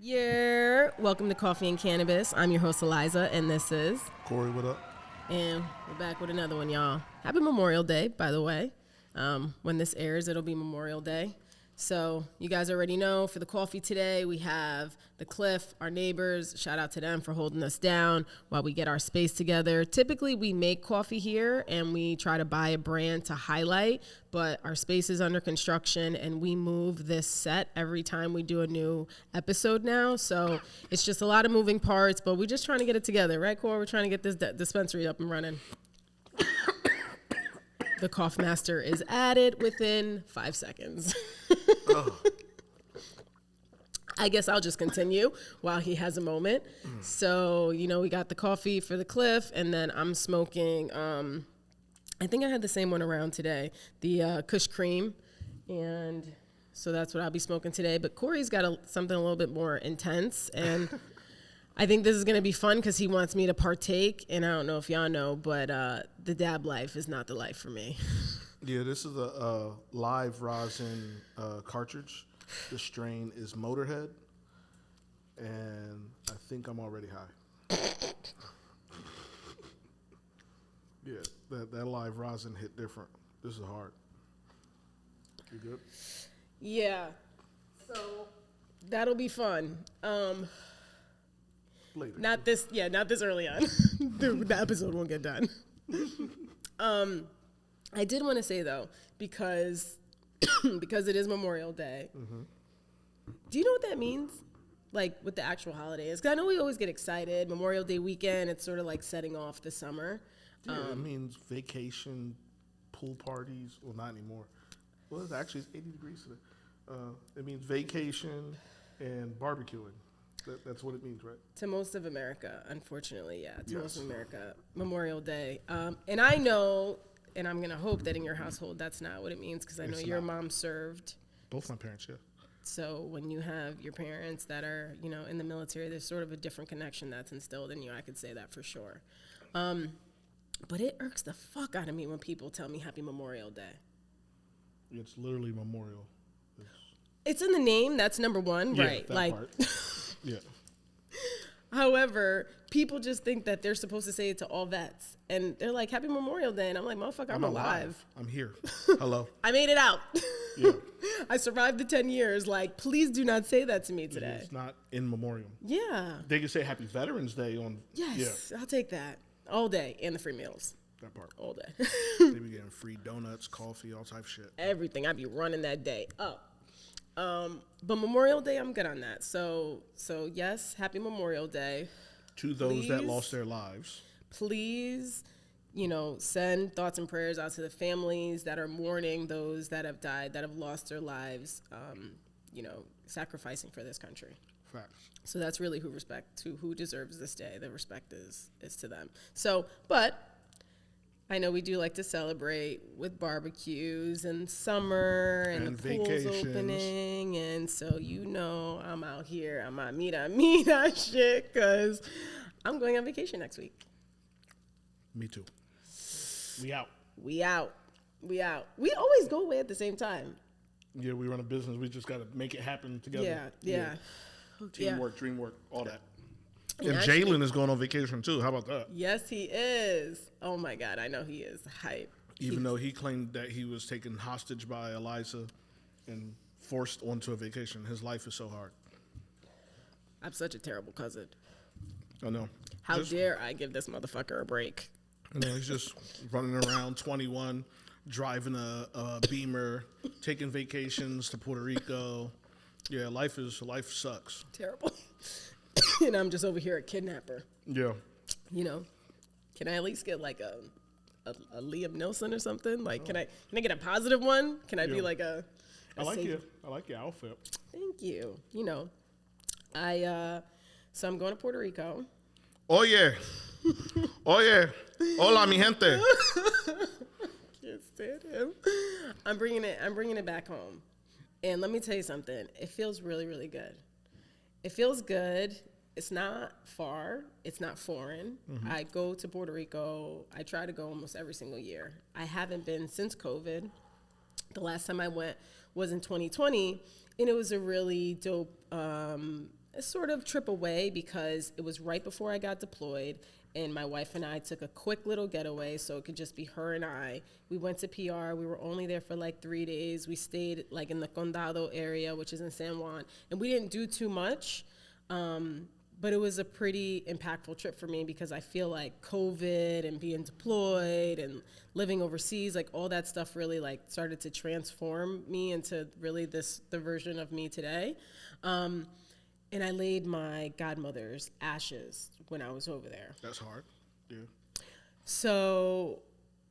Yeah, welcome to Coffee and Cannabis. I'm your host Alyza, and this is Corey. What up? And we're back with another one, y'all. Happy Memorial Day, by the way. When this airs, it'll be Memorial Day. So you guys already know, for the coffee today, we have the Cliff, our neighbors. Shout out to them for holding us down while we get our space together. Typically, we make coffee here, and we try to buy a brand to highlight, but our space is under construction, and we move this set every time we do a new episode now. So it's just a lot of moving parts, but we're just trying to get it together, right, Corey? We're trying to get this dispensary up and running. The cough master is added within 5 seconds. Oh. I guess I'll just continue while he has a moment. So, we got the coffee for the Cliff, and then I'm smoking, I think I had the same one around today, the Kush Cream. And so that's what I'll be smoking today. But Corey's got something a little bit more intense, and I think this is going to be fun because he wants me to partake, and I don't know if y'all know, but the dab life is not the life for me. Yeah, this is a live rosin cartridge. The strain is Motorhead, and I think I'm already high. Yeah, that live rosin hit different. This is hard. You good? Yeah. So that'll be fun. Later. Not this early on. The episode won't get done. I did want to say though, because it is Memorial Day. Mm-hmm. Do you know what that means? Like with the actual holidays? Because I know we always get excited. Memorial Day weekend, it's sort of like setting off the summer. Yeah, it means vacation, pool parties. Well, not anymore. Well, it's 80 degrees today. It means vacation and barbecuing. That's what it means, right? To most of America, unfortunately, yeah. To most of America, Memorial Day. And I know, and I'm going to hope that in your household that's not what it means, because I know your mom served. Both my parents, yeah. So when you have your parents that are, in the military, there's sort of a different connection that's instilled in you. I could say that for sure. But it irks the fuck out of me when people tell me Happy Memorial Day. It's literally Memorial. It's in the name. That's number one, yeah, right? That part. Yeah. However, people just think that they're supposed to say it to all vets. And they're like, Happy Memorial Day. And I'm like, motherfucker, I'm alive. I'm here. Hello. I made it out. Yeah. I survived the 10 years. Like, please do not say that to me today. It's not in memoriam. Yeah. They can say Happy Veterans Day on. Yes, yeah. I'll take that. All day. And the free meals. That part. All day. They be getting free donuts, coffee, all type of shit. Everything. I'd be running that day up. But Memorial Day, I'm good on that. So yes, Happy Memorial Day. To those that lost their lives. Please, send thoughts and prayers out to the families that are mourning those that have died, that have lost their lives, sacrificing for this country. Facts. So that's really who deserves this day. The respect is to them. So, but I know we do like to celebrate with barbecues and summer and the pools opening. And so, I'm out here. I'm at Mira shit because I'm going on vacation next week. Me too. We out. We always go away at the same time. Yeah, we run a business. We just got to make it happen together. Yeah. Teamwork, all that. And Jalen is going on vacation too. How about that? Yes, he is. Oh my God, I know he is hype. Even though he claimed that he was taken hostage by Alyza and forced onto a vacation. His life is so hard. I'm such a terrible cousin. I know. How dare I give this motherfucker a break? He's just running around 21, driving a Beamer, taking vacations to Puerto Rico. Yeah, life sucks. Terrible. And I'm just over here a kidnapper. Yeah. Can I at least get like a Liam Neeson or something? Like, can I get a positive one? Can I be like a I like you. I like your outfit. Thank you. So I'm going to Puerto Rico. Oh yeah. Hola, mi gente. Can't stand him. I'm bringing it back home. And let me tell you something. It feels really, really good. It feels good. It's not far. It's not foreign. Mm-hmm. I go to Puerto Rico. I try to go almost every single year. I haven't been since COVID. The last time I went was in 2020, and it was a really dope sort of trip away because it was right before I got deployed, and my wife and I took a quick little getaway so it could just be her and I. We went to PR. We were only there for like 3 days. We stayed like in the Condado area, which is in San Juan, and we didn't do too much. But it was a pretty impactful trip for me because I feel like COVID and being deployed and living overseas, like all that stuff really like started to transform me into really the version of me today. And I laid my godmother's ashes when I was over there. That's hard. Yeah. So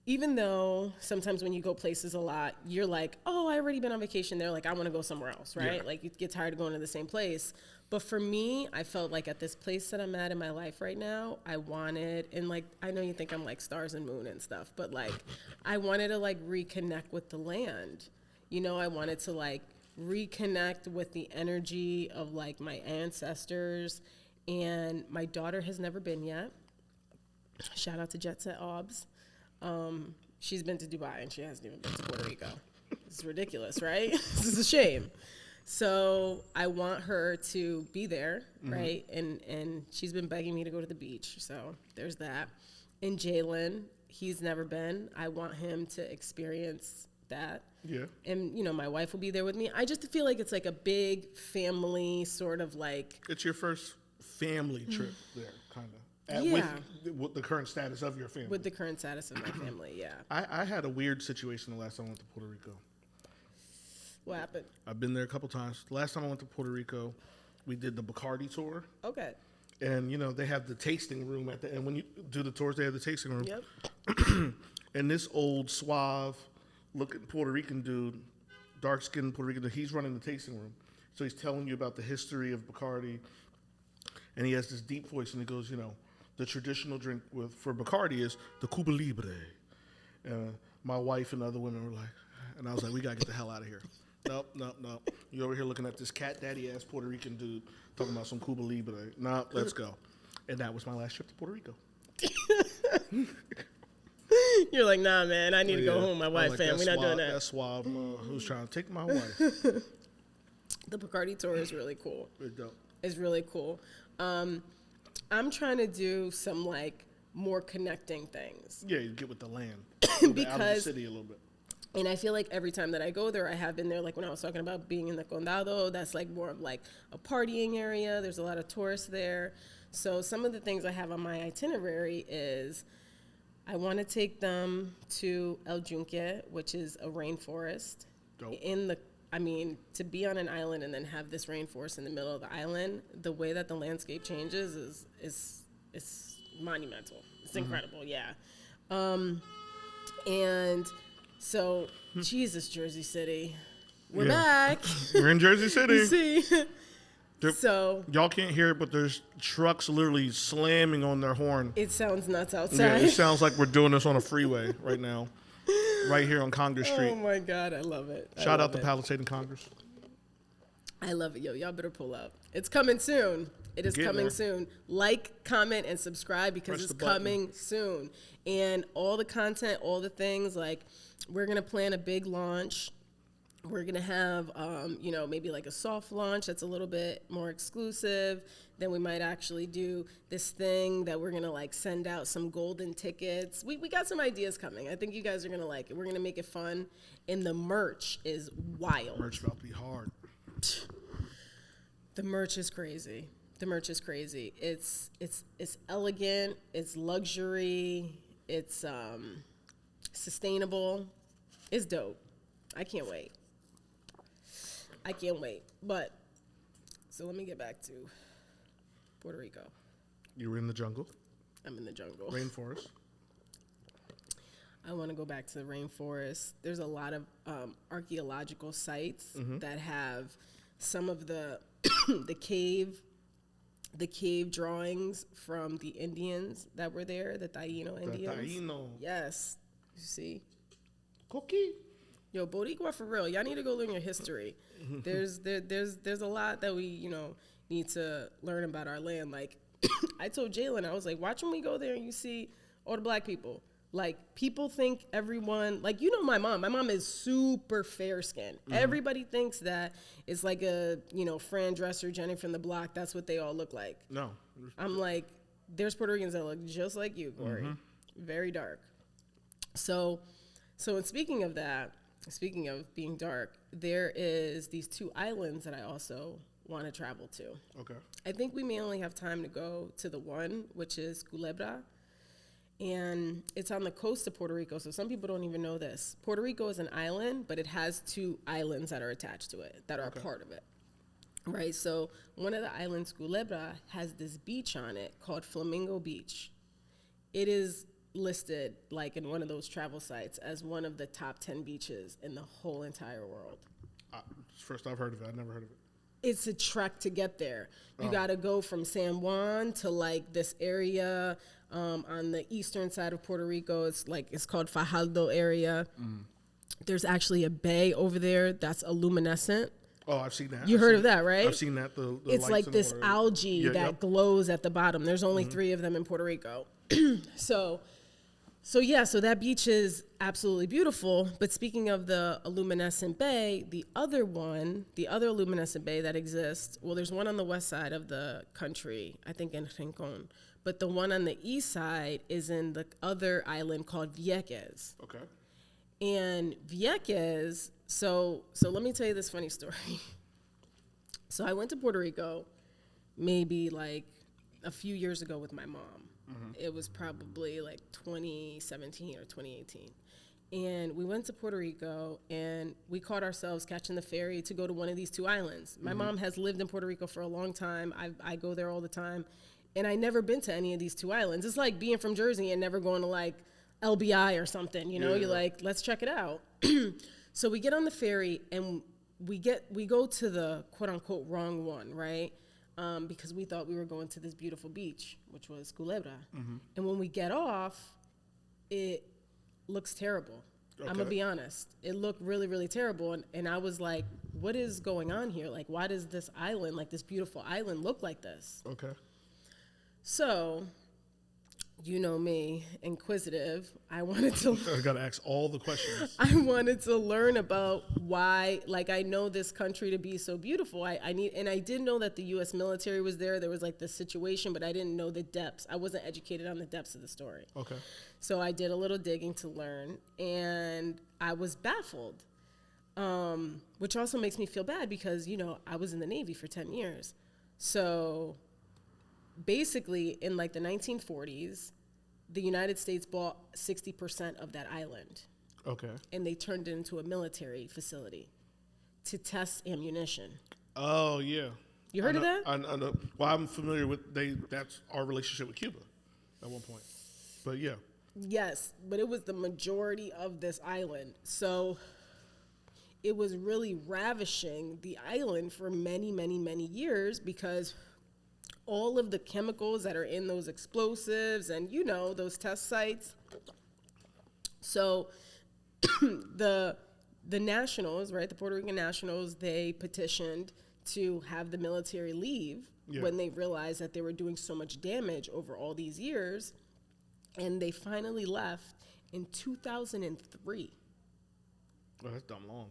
even though sometimes when you go places a lot, you're like, oh, I already been on vacation there. Like, I want to go somewhere else, right? Yeah. Like, you get tired of going to the same place. But for me, I felt like at this place that I'm at in my life right now, I wanted, and like, I know you think I'm like stars and moon and stuff, but like, I wanted to like reconnect with the land. You know, I wanted to like reconnect with the energy of like my ancestors. And my daughter has never been yet. Shout out to Jet Set Obs. She's been to Dubai and she hasn't even been to Puerto Rico. It's ridiculous, right? This is a shame. So I want her to be there, right? And she's been begging me to go to the beach. So there's that. And Jalen, he's never been. I want him to experience that. Yeah. And, you know, my wife will be there with me. I just feel like it's like a big family sort of like. It's your first family trip there, kind of. Yeah. With the current status of your family. With the current status of my family, yeah. I had a weird situation the last time I went to Puerto Rico. What happened? I've been there a couple times. The last time I went to Puerto Rico, we did the Bacardi tour. Okay. And, you know, they have the tasting room at the end. When you do the tours, they have the tasting room. Yep. And this old, suave-looking Puerto Rican dude, dark-skinned Puerto Rican dude, he's running the tasting room. So he's telling you about the history of Bacardi. And he has this deep voice, and he goes, you know, the traditional drink for Bacardi is the Cuba Libre. My wife and other women were like, and I was like, we got to get the hell out of here. Nope. You over here looking at this cat daddy-ass Puerto Rican dude talking about some Cuba Libre. No, let's go. And that was my last trip to Puerto Rico. You're like, nah, man, I need to go home. My wife, like, fam, we're not doing that. That's suave. Who's trying to take my wife? The Bacardi tour is really cool. It's dope. It's really cool. I'm trying to do some like more connecting things. Yeah, you get with the land. Because out of the city a little bit. And I feel like every time that I go there, I have been there. Like when I was talking about being in the Condado, that's like more of like a partying area. There's a lot of tourists there. So some of the things I have on my itinerary is I want to take them to El Yunque, which is a rainforest. Dope. To be on an island and then have this rainforest in the middle of the island, the way that the landscape changes is monumental. It's incredible, yeah. And so, Jesus, Jersey City. We're back. We're in Jersey City. You see? So y'all can't hear it, but there's trucks literally slamming on their horn. It sounds nuts outside. Yeah, it sounds like we're doing this on a freeway right now, right here on Congress Street. Oh my God, I love it. Shout out to Palisade and Congress. I love it, yo. Y'all better pull up. It's coming soon. It is coming soon. Like, comment, and subscribe because it's coming soon. And all the content, all the things, like we're gonna plan a big launch. We're going to have, maybe like a soft launch that's a little bit more exclusive. Then we might actually do this thing that we're going to like send out some golden tickets. We got some ideas coming. I think you guys are going to like it. We're going to make it fun. And the merch is wild. Merch about to be hard. The merch is crazy. It's elegant. It's luxury. It's sustainable. It's dope. I can't wait. But, so let me get back to Puerto Rico. You were in the jungle. I'm in the jungle. Rainforest. I want to go back to the rainforest. There's a lot of archaeological sites that have some of the the cave drawings from the Indians that were there, the Taino Indians. The Taino. Yes. You see? Cookie. Yo, Boricua for real. Y'all need to go learn your history. There's a lot that we, need to learn about our land. Like, I told Jalen, I was like, watch when we go there and you see all the black people. Like, people think everyone, like, you know, my mom is super fair skinned. Everybody thinks that it's like a, you know, Fran Dresser, Jenny from the Block. That's what they all look like. No. I'm like, there's Puerto Ricans that look just like you, Corey. Very dark. So in speaking of that, speaking of being dark, there is these 2 islands that I also want to travel to. Okay. I think we may only have time to go to the one, which is Culebra. And it's on the coast of Puerto Rico, so some people don't even know this. Puerto Rico is an island, but it has 2 islands that are attached to it, that are a part of it. Right, so one of the islands, Culebra, has this beach on it called Flamingo Beach. It is listed, like, in one of those travel sites as one of the top 10 beaches in the whole entire world. First I've heard of it. I've never heard of it. It's a trek to get there. You got to go from San Juan to, like, this area on the eastern side of Puerto Rico. It's called Fajardo area. There's actually a bay over there that's luminescent. Oh, I've seen that. You heard of that, right? I've seen that. It's like this algae that glows at the bottom. There's only 3 of them in Puerto Rico. So that beach is absolutely beautiful. But speaking of the luminescent bay, the other luminescent bay that exists, well, there's one on the west side of the country, I think in Rincon. But the one on the east side is in the other island called Vieques. Okay. And Vieques, so let me tell you this funny story. So I went to Puerto Rico maybe like a few years ago with my mom. It was probably like 2017 or 2018. And we went to Puerto Rico and we caught ourselves catching the ferry to go to one of these 2 islands. My mom has lived in Puerto Rico for a long time. I go there all the time. And I never been to any of these 2 islands. It's like being from Jersey and never going to like LBI or something, you know? You're like, let's check it out. So we get on the ferry and we go to the quote unquote wrong one, right? Because we thought we were going to this beautiful beach, which was Culebra. And when we get off, it looks terrible. Okay. I'm gonna be honest. It looked really, really terrible. And I was like, what is going on here? Like, why does this island, like this beautiful island, look like this? Okay. So, you know me, inquisitive. I wanted to. I gotta ask all the questions. I wanted to learn about why. Like, I know this country to be so beautiful. I did know that the U.S. military was there. There was like this situation, but I didn't know the depths. I wasn't educated on the depths of the story. Okay. So I did a little digging to learn, and I was baffled. Which also makes me feel bad because, you know, I was in the Navy for 10 years. So basically, in like the 1940s, the United States bought 60% of that island. Okay. And they turned it into a military facility to test ammunition. Oh, yeah. You heard of that? I know. Well, I'm familiar with that's our relationship with Cuba at one point. But yeah. Yes, but it was the majority of this island. So it was really ravishing the island for many, many, many years because all of the chemicals that are in those explosives and, you know, those test sites. So the nationals, right, the Puerto Rican nationals, they petitioned to have the military leave when they realized that they were doing so much damage over all these years. And they finally left in 2003. Oh, that's dumb long.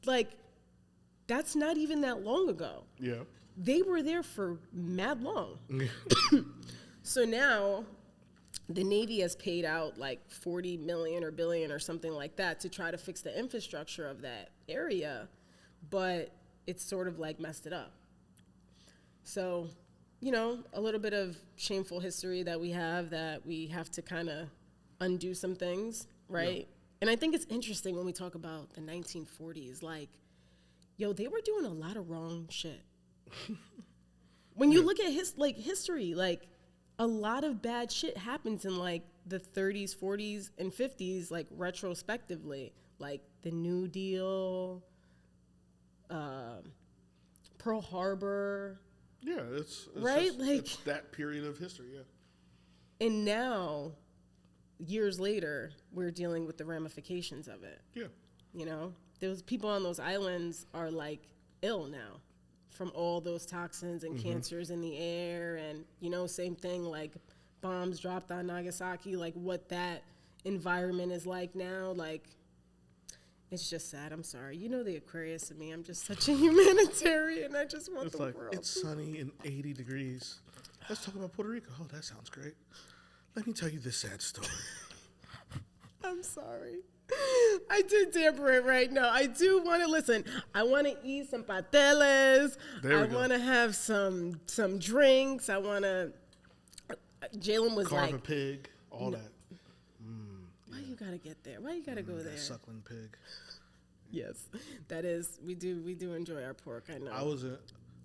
Like, that's not even that long ago. Yeah. They were there for mad long. So now the Navy has paid out like 40 million or billion or something like that to try to fix the infrastructure of that area, but it's sort of like messed it up. So, you know, a little bit of shameful history that we have to kind of undo some things, right? Yeah. And I think it's interesting when we talk about the 1940s, like, yo, they were doing a lot of wrong shit. When you look at history, like a lot of bad shit happens in like the 30s, 40s, and 50s, like retrospectively, like the New Deal, Pearl Harbor. Yeah, it's right, it's that period of history. Yeah. And now, years later, we're dealing with the ramifications of it. Yeah. You know, those people on those islands are like ill now from all those toxins and cancers in the air. And, you know, same thing, like bombs dropped on Nagasaki, like what that environment is like now. Like, it's just sad. I'm sorry. You know the Aquarius in me. I'm just such a humanitarian. I just want It's the like, world. it's sunny and 80 degrees. Let's talk about Puerto Rico. Oh, that sounds great. Let me tell you this sad story. I'm sorry. I did damper it right now. I do want to listen. I want to eat some pateles. I want to have some drinks. I want to. Jalen was Carve like, a pig, all that. why you gotta get there? Why you gotta go there? Suckling pig. Yes, that is. We do enjoy our pork. I know.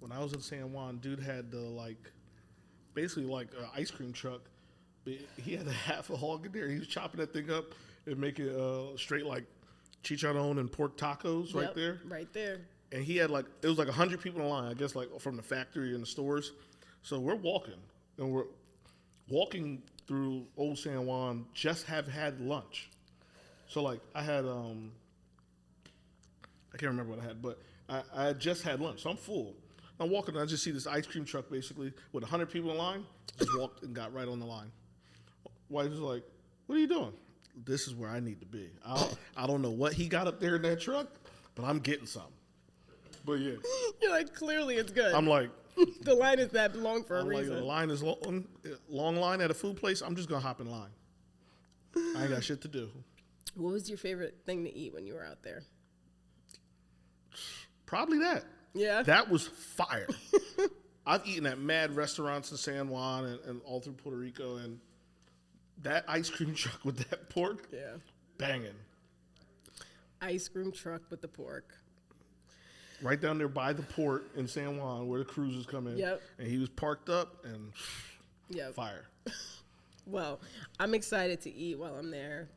When I was in San Juan, dude had the basically an ice cream truck. He had a half a hog in there. He was chopping that thing up and making straight like chicharron and pork tacos right there. Right there. And he had it was 100 people in line, I guess, from the factory and the stores. So we're walking through Old San Juan, just have had lunch. So I had I can't remember what I had, but I had just had lunch. So I'm full. I'm walking and I just see this ice cream truck basically with 100 people in line. Just walked and got right on the line. Wife was like, "What are you doing?" This is where I need to be. I don't know what he got up there in that truck, but I'm getting some. But yeah. You're like, clearly it's good. I'm like, the line is that long for a reason. The line is long line at a food place. I'm just going to hop in line. I ain't got shit to do. What was your favorite thing to eat when you were out there? Probably that. Yeah. That was fire. I've eaten at mad restaurants in San Juan and all through Puerto Rico, and that ice cream truck with that pork, banging. Ice cream truck with the pork. Right down there by the port in San Juan where the cruises come in. Yep. And he was parked up and fire. Well, I'm excited to eat while I'm there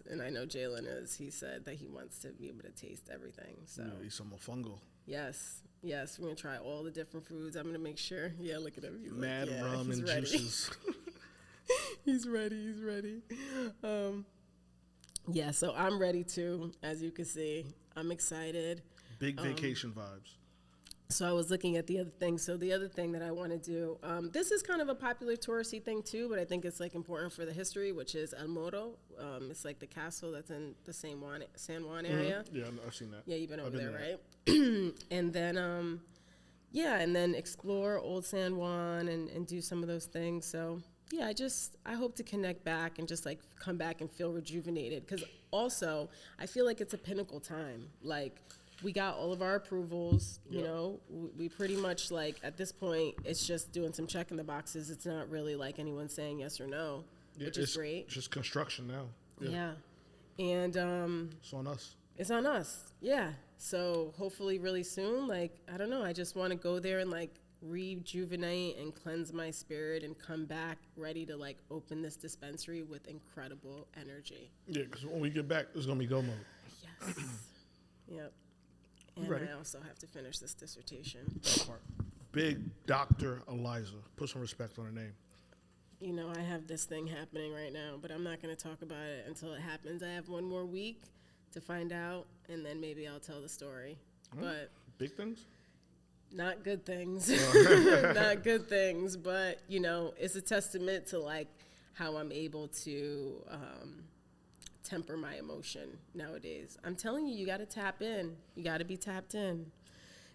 and I know Jalen is. He said that he wants to be able to taste everything. So eat some mofongo. Yes, we're going to try all the different foods. I'm going to make sure. Yeah, look at him. He's mad rum and ready. Juices. He's ready. So I'm ready too, as you can see. I'm excited. Big vacation vibes. So I was looking at the other thing. So the other thing that I want to do, this is kind of a popular touristy thing too, but I think it's important for the history, which is El Moro. It's like the castle that's in the San Juan area. Mm-hmm. Yeah, I've seen that. Yeah, you've been over there, right? And then explore Old San Juan and do some of those things. So yeah, I hope to connect back and just come back and feel rejuvenated. Because also, I feel like it's a pinnacle time. We got all of our approvals, you know, we pretty much at this point, it's just doing some checking the boxes. It's not really anyone saying yes or no, which is great. It's just construction now. Yeah. And it's on us. It's on us. Yeah. So hopefully really soon, I don't know. I just want to go there and rejuvenate and cleanse my spirit and come back ready to open this dispensary with incredible energy. Yeah. Because when we get back, it's going to be go mode. Yes. Yep. And ready. I also have to finish this dissertation. That part. Big Dr. Alyza. Put some respect on her name. You know, I have this thing happening right now, but I'm not going to talk about it until it happens. I have one more week to find out, and then maybe I'll tell the story. But big things? Not good things. Not good things, but, it's a testament to, how I'm able to temper my emotion nowadays. I'm telling you, you got to tap in. You got to be tapped in.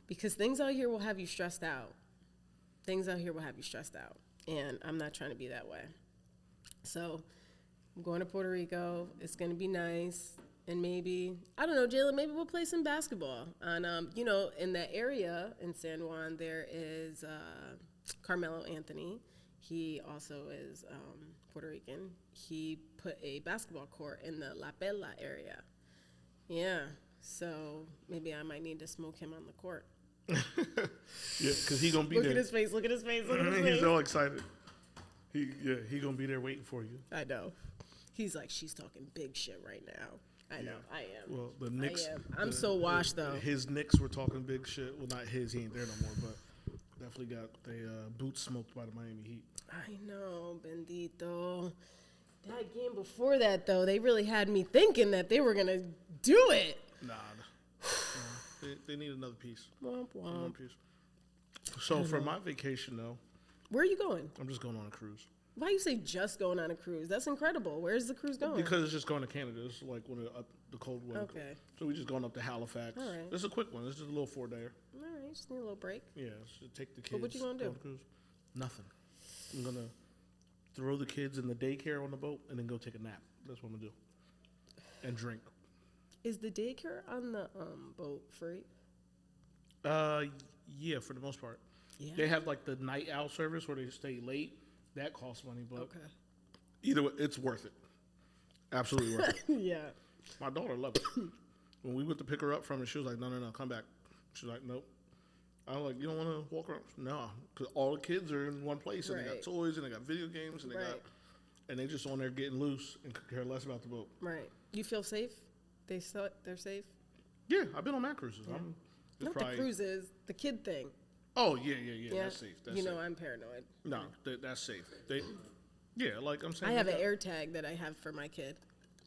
Because things out here will have you stressed out. And I'm not trying to be that way. So I'm going to Puerto Rico. It's going to be nice. And maybe, I don't know, Jayla, maybe we'll play some basketball. And, in that area in San Juan, there is Carmelo Anthony. He also is Puerto Rican. He put a basketball court in the La Pela area. Yeah, so maybe I might need to smoke him on the court. Yeah, because he's going to be there. Look at his face. He's all excited. He going to be there waiting for you. I know. He's she's talking big shit right now. I know. I am. Well, the Knicks. I'm so washed, though. His Knicks were talking big shit. Well, not his. He ain't there no more, but definitely got their boots smoked by the Miami Heat. I know, bendito. That game before that, though, they really had me thinking that they were going to do it. Nah. They need another piece. Womp womp. Another piece. So for my vacation, though. Where are you going? I'm just going on a cruise. Why you say just going on a cruise? That's incredible. Where's the cruise going? Because it's just going to Canada. It's like when up the cold weather. Okay. So we're just going up to Halifax. All right. It's a quick one. It's just a little 4-dayer. All right, just need a little break. Yeah, so take the kids. But what you gonna do? on the cruise. Nothing. I'm going to throw the kids in the daycare on the boat and then go take a nap. That's what I'm going to do. And drink. Is the daycare on the boat free? Yeah, for the most part. Yeah. They have like the night owl service where they stay late. That costs money, but Okay. either way, it's worth it. Absolutely worth it. Yeah. My daughter loved it. When we went to pick her up from it, she was like, no, come back. She's like, nope. I was like, you don't want to walk around? No, because all the kids are in one place, and they got toys, and they got video games, and they just on there getting loose and could care less about the boat. Right. You feel safe? They're safe? Yeah, I've been on mad cruises. Yeah. Not the cruises, the kid thing. Oh, yeah. That's safe. That's safe. I'm paranoid. No, that's safe. Like I'm saying. I have an air tag that I have for my kid.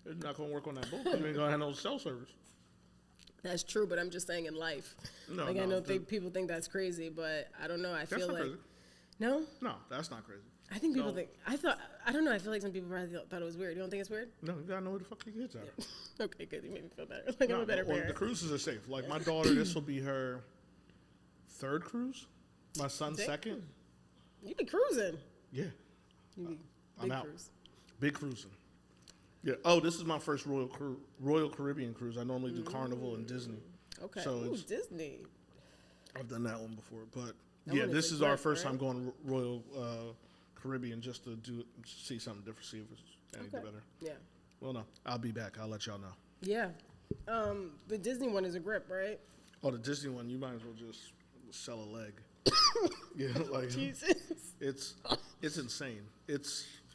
It's not going to work on that boat. You ain't going to have no cell service. That's true, but I'm just saying in life. No, I know people think that's crazy, but I don't know. I feel like crazy. No, that's not crazy. I think people think. I don't know. I feel like some people probably thought it was weird. You don't think it's weird? No, you gotta know where the fuck your kids are. Okay, good. You made me feel better. Like I'm a better parent. The cruises are safe. Like my daughter, this will be her 3rd cruise. My son's 2nd. You be cruising. Yeah, I'm out. Cruise. Big cruising. Yeah. Oh, this is my first Royal Caribbean cruise. I normally do Carnival and Disney. Okay. So Ooh, Disney. I've done that one before, but This is our first time going Royal Caribbean just to see something different, see if it's any better. Yeah. Well, no, I'll be back. I'll let y'all know. Yeah. The Disney one is a grip, right? Oh, the Disney one, you might as well just sell a leg. Yeah, like Jesus. It's insane.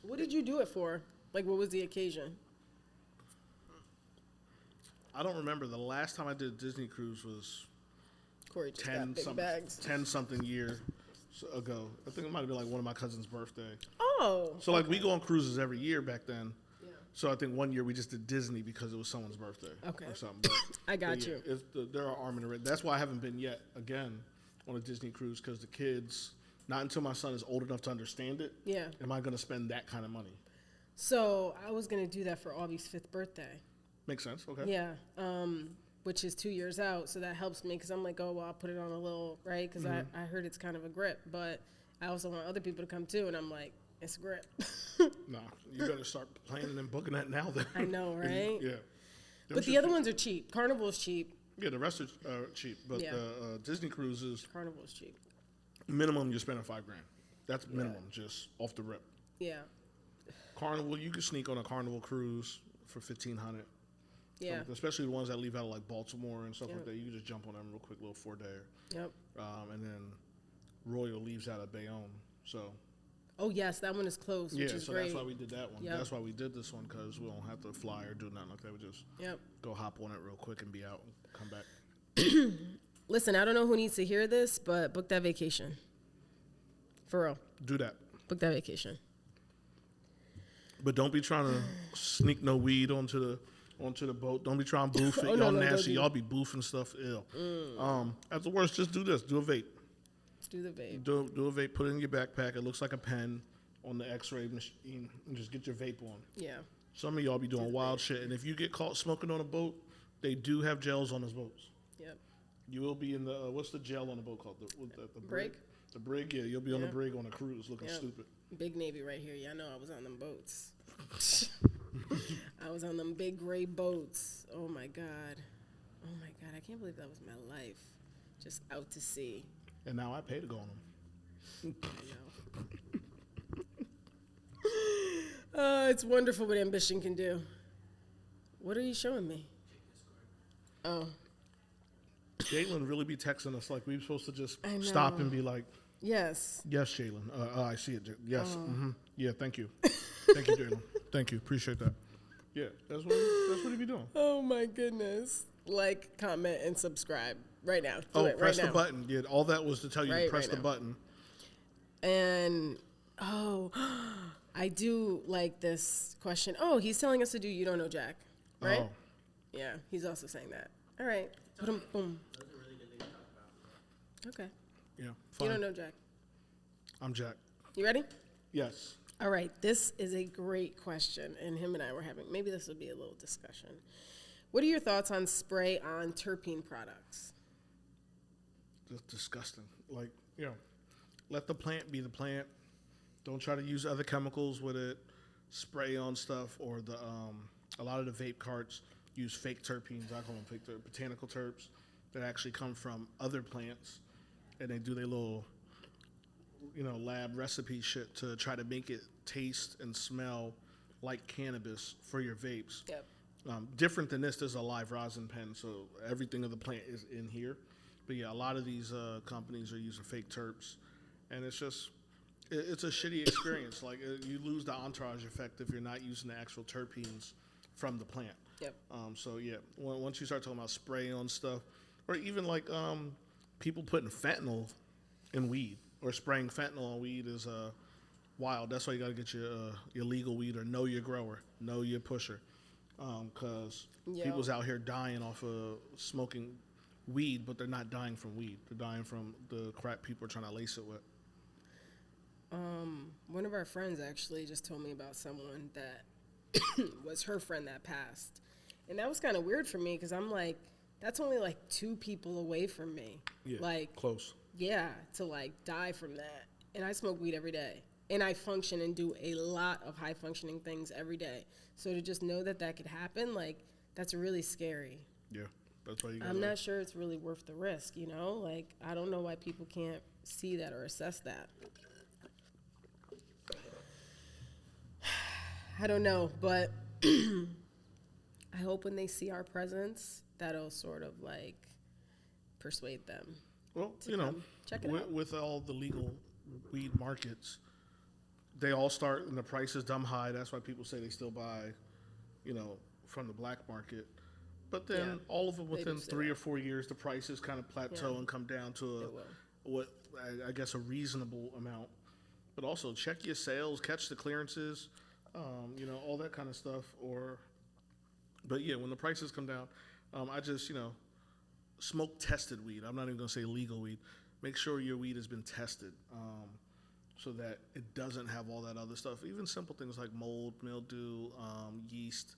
What did you do it for? Like, what was the occasion? I don't remember. The last time I did a Disney cruise was Corey just got big bags. 10-something year ago. I think it might have been like one of my cousin's birthday. Oh. So like we go on cruises every year back then. Yeah. So I think one year we just did Disney because it was someone's birthday. Okay. Or something. But, I got you. There are arm and a red. That's why I haven't been yet again on a Disney cruise because the kids. Not until my son is old enough to understand it. Yeah. Am I going to spend that kind of money? So I was going to do that for Aubie's 5th birthday. Makes sense. Okay. Yeah. Which is 2 years out. So that helps me because I'm like, oh, well, I'll put it on a little, right? Because I heard it's kind of a grip. But I also want other people to come too. And I'm like, it's a grip. No, you got to start planning and booking that now then. I know, right? Yeah. But the other ones are cheap. Carnival's cheap. Yeah, the rest are cheap. But the Disney cruises. Carnival's cheap. Minimum, you're spending $5,000. That's minimum, just off the rip. Yeah. Carnival, you can sneak on a Carnival cruise for $1,500. Yeah. Especially the ones that leave out of like Baltimore and stuff like that. You can just jump on them real quick, little 4-dayer. Yep. And then Royal leaves out of Bayonne. So. Oh yes, that one is closed. Which is great. That's why we did that one. Yep. That's why we did this one because we don't have to fly or do nothing like that. We just go hop on it real quick and be out and come back. Listen, I don't know who needs to hear this, but book that vacation. For real. Do that. Book that vacation. But don't be trying to sneak no weed onto the boat. Don't be trying to boof it. Y'all nasty. Y'all be boofing stuff ill. At the worst, just do this. Do a vape. Do the vape. Do a vape. Put it in your backpack. It looks like a pen on the X-ray machine. And just get your vape on. Yeah. Some of y'all be doing wild shit. And if you get caught smoking on a boat, they do have gels on those boats. Yep. You will be in the, what's the gel on the boat called? The brig? The brig, yeah. You'll be on the brig on a cruise looking stupid. Big Navy right here. Yeah, I know I was on them boats. I was on them big gray boats. Oh, my God. Oh, my God. I can't believe that was my life. Just out to sea. And now I pay to go on them. I know. It's wonderful what ambition can do. What are you showing me? Oh. Jalen really be texting us like we were supposed to just stop and be like, yes, Jalen. I see it. Yes. Mm-hmm. Yeah, thank you. Thank you, Jalen. Thank you. Appreciate that. Yeah, that's what he be doing. Oh, my goodness. Like, comment, and subscribe right now. Press the button. Yeah, all that was to tell you to press the button. And, I do like this question. Oh, he's telling us to do You Don't Know Jack, right? Oh. Yeah, he's also saying that. All right. Boom. That's a really good thing to talk about. Okay. Yeah. Fine. You don't know Jack. I'm Jack. You ready? Yes. All right, this is a great question, and him and I were having, maybe this will be a little discussion. What are your thoughts on spray-on terpene products? Just disgusting. Like, let the plant be the plant. Don't try to use other chemicals with it. Spray on stuff, or a lot of the vape carts use fake terpenes. I call them fake botanical terps that actually come from other plants, and they do their little, lab recipe shit to try to make it taste and smell like cannabis for your vapes. Yep. Different than this, there's a live rosin pen, so everything of the plant is in here. But yeah, a lot of these companies are using fake terps, and it's just, it's a shitty experience. Like, you lose the entourage effect if you're not using the actual terpenes from the plant. Yep. So yeah, once you start talking about spray on stuff, or even like people putting fentanyl in weed, or spraying fentanyl on weed is wild. That's why you got to get your legal weed, or know your grower, know your pusher, because people's out here dying off of smoking weed, but they're not dying from weed. They're dying from the crap people are trying to lace it with. One of our friends actually just told me about someone that was her friend that passed. And that was kind of weird for me, because I'm like, that's only like 2 people away from me. Yeah, like, close. Yeah, to like die from that. And I smoke weed every day. And I function and do a lot of high functioning things every day. So to just know that that could happen, like, that's really scary. Yeah, that's why you gotta, I'm not sure it's really worth the risk, Like, I don't know why people can't see that or assess that. I don't know, but I hope when they see our presence, that'll sort of like persuade them. Well, check it out. With all the legal weed markets, they all start and the price is dumb high. That's why people say they still buy, from the black market. But then all of them within 3 or 4 years, the prices kind of plateau and come down to what I guess a reasonable amount. But also check your sales, catch the clearances, all that kind of stuff. But yeah, when the prices come down, I just, smoke tested weed. I'm not even going to say legal weed. Make sure your weed has been tested so that it doesn't have all that other stuff. Even simple things like mold, mildew, yeast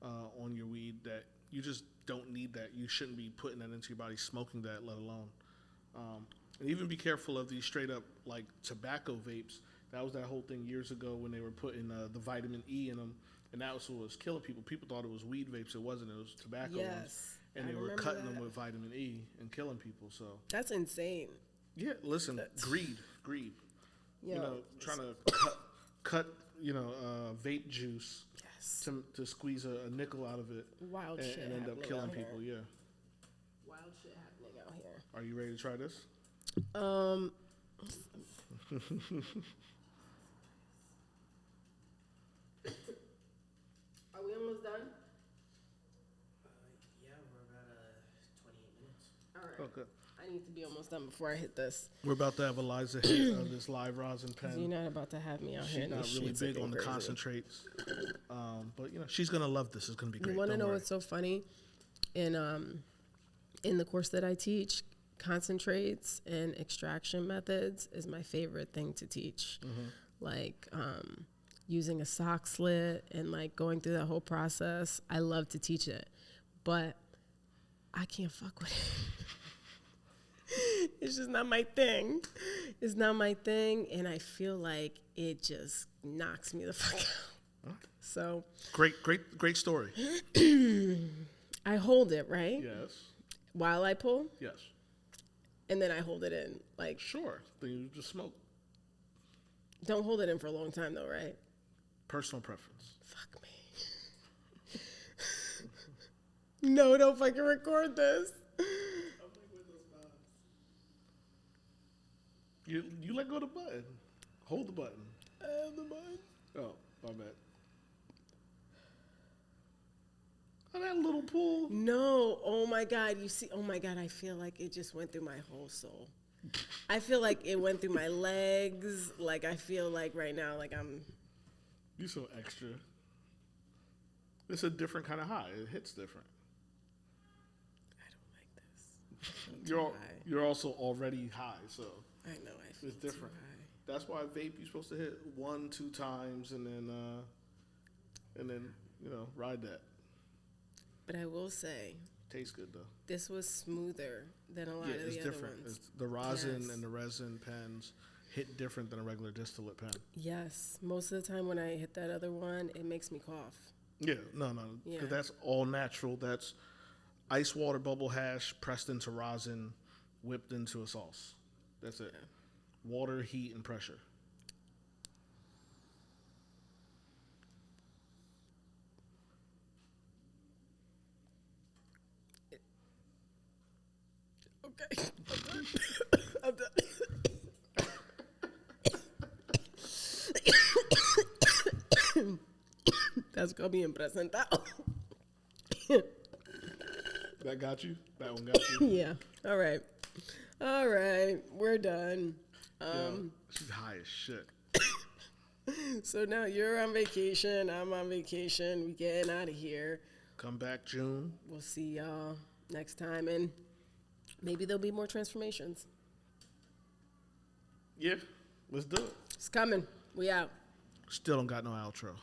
on your weed, that you just don't need that. You shouldn't be putting that into your body, smoking that, let alone. And even be careful of these straight up like tobacco vapes. That was that whole thing years ago when they were putting the vitamin E in them, and that was what was killing people. People thought it was weed vapes. It wasn't. It was tobacco ones. And they were cutting them with vitamin E and killing people. So that's insane. Yeah, listen, greed. Trying to cut vape juice to squeeze a nickel out of it. Wild shit and end up killing people. Yeah. Wild shit happening out here. Are you ready to try this? Are we almost done? Yeah, we're about 28 minutes. All right. Okay. I need to be almost done before I hit this. We're about to have Alyza hit this live rosin pen. You're not about to have me out here. She's not really big on the concentrates, but she's gonna love this. It's gonna be great. You want to know what's so funny? In the course that I teach, concentrates and extraction methods is my favorite thing to teach. Mm-hmm. Like using a sock slit and like going through that whole process. I love to teach it, but I can't fuck with it. It's just not my thing. It's not my thing, and I feel like it just knocks me the fuck out. So great story. I hold it, right? Yes. While I pull? Yes. And then I hold it in, like... Sure. Then you just smoke. Don't hold it in for a long time, though, right? Personal preference. Fuck me. No, don't fucking record this. You let go of the button. Hold the button. I have the button. Oh, my bad. Oh, that little pull. No. Oh, my God. You see, oh, my God. I feel like it just went through my whole soul. I feel like it went through my legs. Like, I feel like right now, like I'm... You so extra. It's a different kind of high. It hits different. I don't like this. You're also already high, so... I know. I feel it's different. Too high. That's why vape you're supposed to hit 1-2 times and then ride that. But I will say, Tastes good though. this was smoother than a lot of It's the other different. ones. It's the rosin Yes. and the resin pens hit different than a regular distillate pen. Yes, most of the time when I hit that other one, it makes me cough. Yeah, no, Yeah. because that's all natural. That's ice water bubble hash pressed into rosin, whipped into a sauce. That's it. Water, heat, and pressure. Okay, I'm done. That's gonna be presentado. That got you? That one got you? Yeah. All right. We're done. Yo, she's high as shit. So now you're on vacation. I'm on vacation. We getting out of here. Come back June. We'll see y'all next time, and maybe there'll be more transformations. Yeah, let's do it. It's coming. We out. Still don't got no outro.